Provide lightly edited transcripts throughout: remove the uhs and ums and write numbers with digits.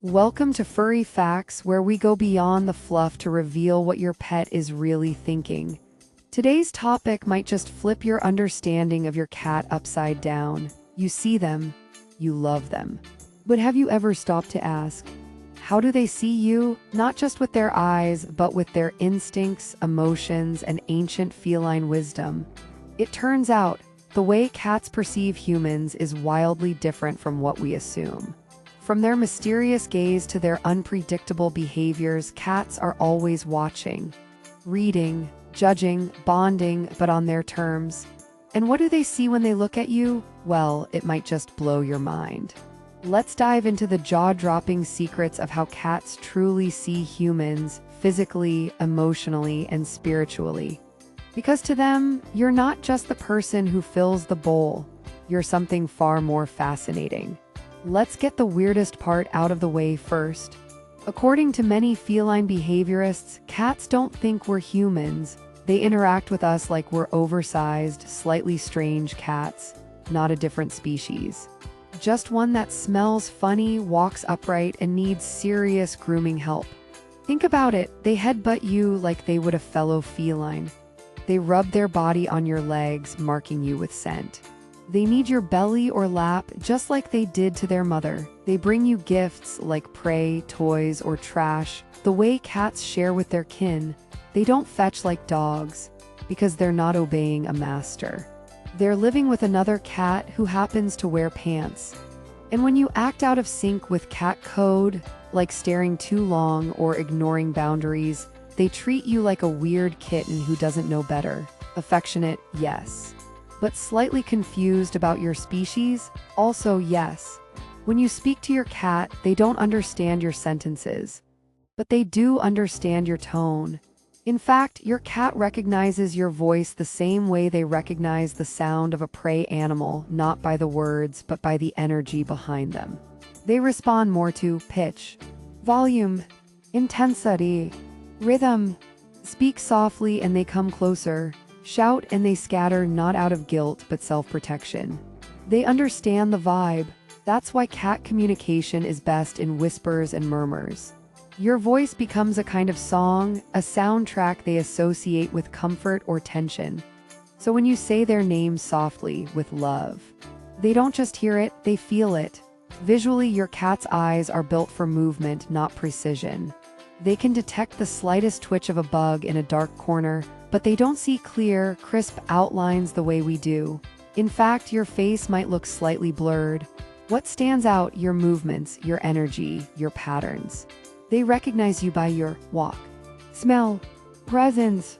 Welcome to Furry Facts, where we go beyond the fluff to reveal what your pet is really thinking. Today's topic might just flip your understanding of your cat upside down. You see them, you love them. But have you ever stopped to ask, how do they see you? Not just with their eyes, but with their instincts, emotions, and ancient feline wisdom. It turns out, the way cats perceive humans is wildly different from what we assume. From their mysterious gaze to their unpredictable behaviors, cats are always watching, reading, judging, bonding, but on their terms. And what do they see when they look at you? Well, it might just blow your mind. Let's dive into the jaw-dropping secrets of how cats truly see humans, physically, emotionally, and spiritually. Because to them, you're not just the person who fills the bowl. You're something far more fascinating. Let's get the weirdest part out of the way first. According to many feline behaviorists, cats don't think we're humans. They interact with us like we're oversized, slightly strange cats, not a different species. Just one that smells funny, walks upright, and needs serious grooming help. Think about it, they headbutt you like they would a fellow feline. They rub their body on your legs, marking you with scent. They need your belly or lap just like they did to their mother. They bring you gifts like prey, toys, or trash. The way cats share with their kin, they don't fetch like dogs because they're not obeying a master. They're living with another cat who happens to wear pants. And when you act out of sync with cat code, like staring too long or ignoring boundaries, they treat you like a weird kitten who doesn't know better. Affectionate, yes. But slightly confused about your species? Also yes. When you speak to your cat, they don't understand your sentences. But they do understand your tone. In fact, your cat recognizes your voice the same way they recognize the sound of a prey animal, not by the words, but by the energy behind them. They respond more to pitch, volume, intensity, rhythm. Speak softly and they come closer. Shout and they scatter, not out of guilt but self-protection. They understand the vibe. That's why cat communication is best in whispers and murmurs. Your voice becomes a kind of song, a soundtrack they associate with comfort or tension. So when you say their name softly, with love, they don't just hear it, they feel it. Visually, your cat's eyes are built for movement, not precision. They can detect the slightest twitch of a bug in a dark corner, but they don't see clear, crisp outlines the way we do. In fact, your face might look slightly blurred. What stands out? Your movements, your energy, your patterns. They recognize you by your walk, smell, presence.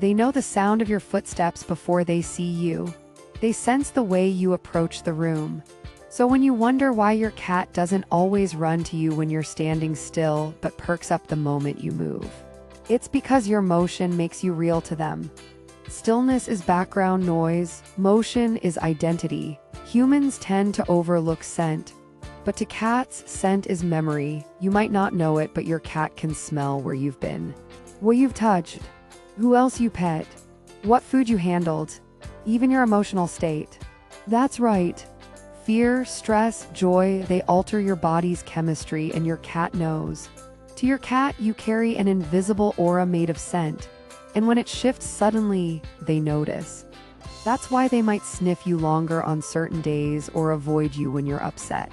They know the sound of your footsteps before they see you. They sense the way you approach the room. So when you wonder why your cat doesn't always run to you when you're standing still, but perks up the moment you move, it's because your motion makes you real to them. Stillness is background noise, motion is identity. Humans tend to overlook scent, but to cats, scent is memory. You might not know it, but your cat can smell where you've been, what you've touched, who else you pet, what food you handled, even your emotional state. That's right. Fear, stress, joy, they alter your body's chemistry, and your cat knows. To your cat, you carry an invisible aura made of scent, and when it shifts suddenly, they notice. That's why they might sniff you longer on certain days or avoid you when you're upset.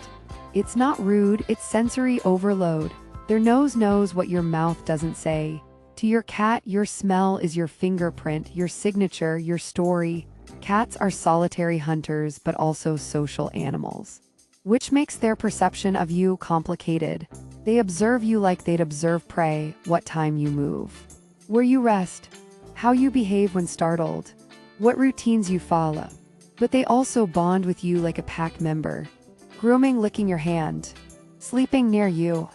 It's not rude, it's sensory overload. Their nose knows what your mouth doesn't say. To your cat, your smell is your fingerprint, your signature, your story. Cats are solitary hunters, but also social animals, which makes their perception of you complicated. They observe you like they'd observe prey, what time you move, where you rest, how you behave when startled, what routines you follow. But they also bond with you like a pack member, grooming, licking your hand, sleeping near you,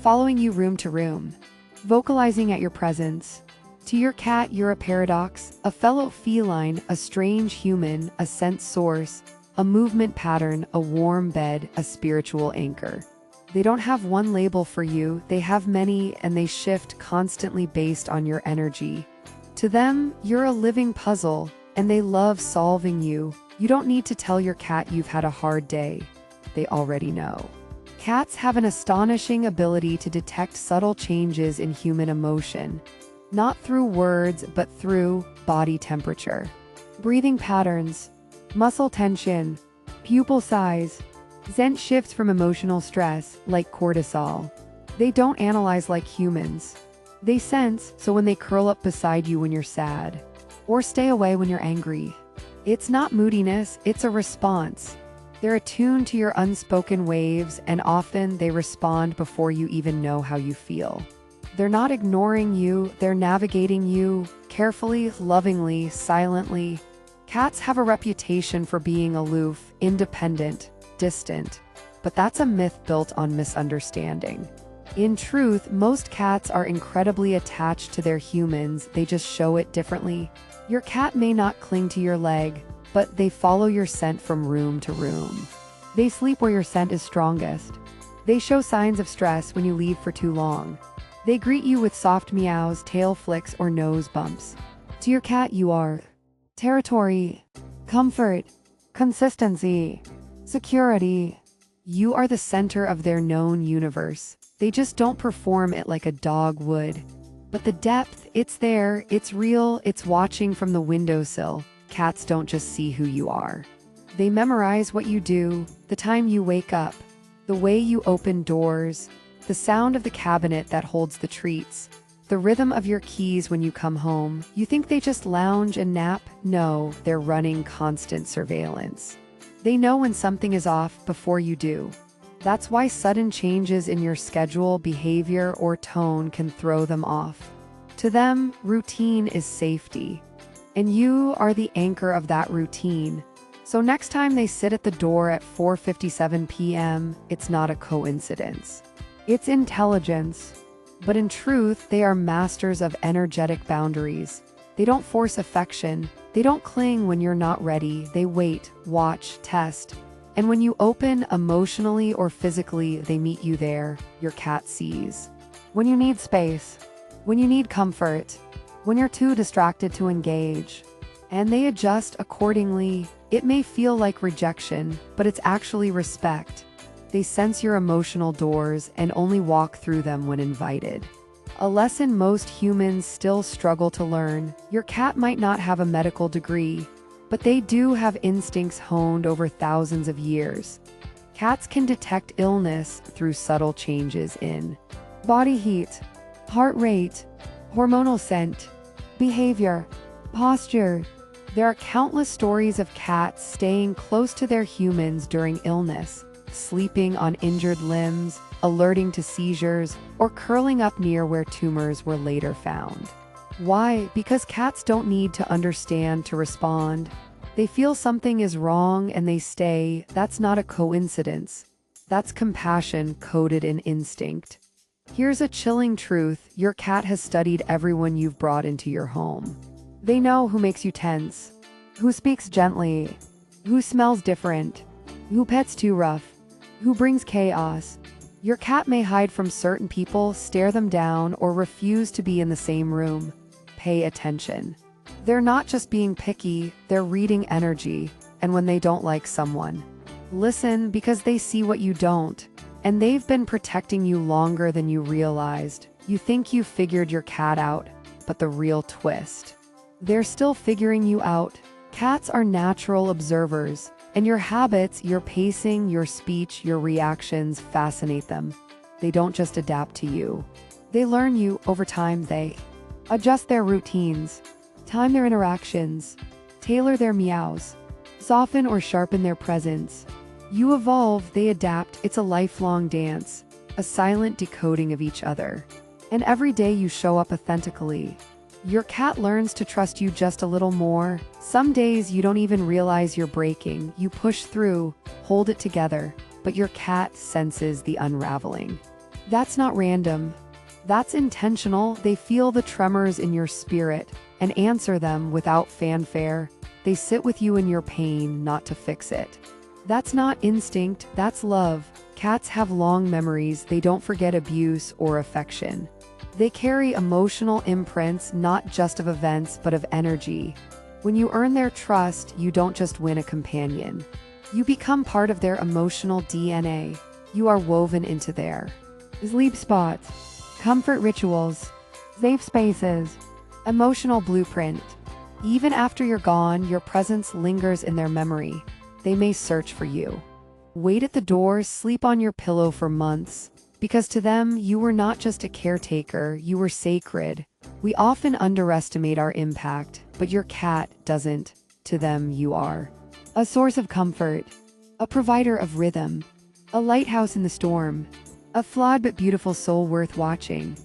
following you room to room, vocalizing at your presence. To your cat, you're a paradox, a fellow feline, a strange human, a scent source, a movement pattern, a warm bed, a spiritual anchor. They don't have one label for you, they have many, and they shift constantly based on your energy. To them, you're a living puzzle, and they love solving you. You don't need to tell your cat you've had a hard day. They already know. Cats have an astonishing ability to detect subtle changes in human emotion, not through words but through body temperature, breathing patterns, muscle tension, pupil size, scent shifts from emotional stress like cortisol. They don't analyze like humans. They sense, so when they curl up beside you when you're sad, or stay away when you're angry, it's not moodiness, it's a response. They're attuned to your unspoken waves, and often they respond before you even know how you feel. They're not ignoring you, they're navigating you, carefully, lovingly, silently. Cats have a reputation for being aloof, independent, distant, but that's a myth built on misunderstanding. In truth, most cats are incredibly attached to their humans, they just show it differently. Your cat may not cling to your leg, but they follow your scent from room to room. They sleep where your scent is strongest. They show signs of stress when you leave for too long. They greet you with soft meows, tail flicks, or nose bumps. To your cat, you are territory, comfort, consistency, security. You are the center of their known universe. They just don't perform it like a dog would. But the depth, it's there, it's real, it's watching from the windowsill. Cats don't just see who you are. They memorize what you do, the time you wake up, the way you open doors, the sound of the cabinet that holds the treats, the rhythm of your keys when you come home. You think they just lounge and nap? No, they're running constant surveillance. They know when something is off before you do. That's why sudden changes in your schedule, behavior, or tone can throw them off. To them, routine is safety. And you are the anchor of that routine. So next time they sit at the door at 4:57 p.m., it's not a coincidence. It's intelligence. But in truth, they are masters of energetic boundaries. They don't force affection. They don't cling when you're not ready. They wait, watch, test. And when you open emotionally or physically, they meet you there. Your cat sees. When you need space, when you need comfort, when you're too distracted to engage, and they adjust accordingly. It may feel like rejection, but it's actually respect. They sense your emotional doors and only walk through them when invited. A lesson most humans still struggle to learn. Your cat might not have a medical degree, but they do have instincts honed over thousands of years. Cats can detect illness through subtle changes in body heat, heart rate, hormonal scent, behavior, posture. There are countless stories of cats staying close to their humans during illness, sleeping on injured limbs, alerting to seizures, or curling up near where tumors were later found. Why? Because cats don't need to understand to respond. They feel something is wrong and they stay. That's not a coincidence. That's compassion coded in instinct. Here's a chilling truth. Your cat has studied everyone you've brought into your home. They know who makes you tense, who speaks gently, who smells different, who pets too rough, who brings chaos. Your cat may hide from certain people, stare them down, or refuse to be in the same room. Pay attention. They're not just being picky, they're reading energy, and when they don't like someone, listen because they see what you don't. And they've been protecting you longer than you realized. You think you figured your cat out, but the real twist. They're still figuring you out. Cats are natural observers, and your habits, your pacing, your speech, your reactions fascinate them. They don't just adapt to you. They learn you. Over time. They adjust their routines, time their interactions, tailor their meows, soften or sharpen their presence. You evolve, they adapt. It's a lifelong dance, a silent decoding of each other. And every day you show up authentically. Your cat learns to trust you just a little more. Some days you don't even realize you're breaking. You push through, hold it together, but your cat senses the unraveling. That's not random. That's intentional. They feel the tremors in your spirit and answer them without fanfare. They sit with you in your pain, not to fix it. That's not instinct, that's love. Cats have long memories. They don't forget abuse or affection. They carry emotional imprints, not just of events, but of energy. When you earn their trust, you don't just win a companion. You become part of their emotional DNA. you are woven into there. Sleep spots, comfort rituals, safe spaces, emotional blueprint. Even after you're gone, your presence lingers in their memory. They may search for you. Wait at the doors, sleep on your pillow for months. Because to them, you were not just a caretaker, you were sacred. We often underestimate our impact, but your cat doesn't. To them, you are. A source of comfort, a provider of rhythm, a lighthouse in the storm, a flawed but beautiful soul worth watching.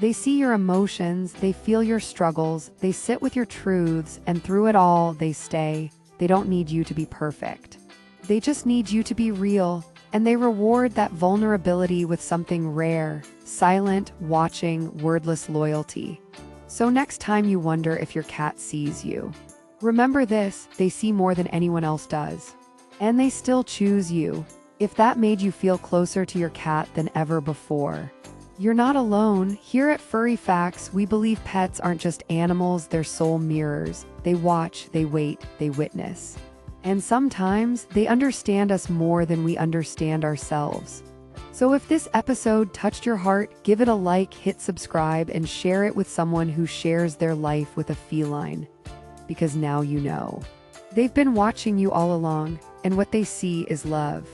They see your emotions, they feel your struggles, they sit with your truths, and through it all, they stay. They don't need you to be perfect. They just need you to be real, and they reward that vulnerability with something rare, silent, watching, wordless loyalty. So next time you wonder if your cat sees you, remember this: they see more than anyone else does. And they still choose you. If that made you feel closer to your cat than ever before, you're not alone. Here at Furry Facts, we believe pets aren't just animals, they're soul mirrors. They watch, they wait, they witness. And sometimes, they understand us more than we understand ourselves. So if this episode touched your heart, give it a like, hit subscribe, and share it with someone who shares their life with a feline. Because now you know. They've been watching you all along, and what they see is love.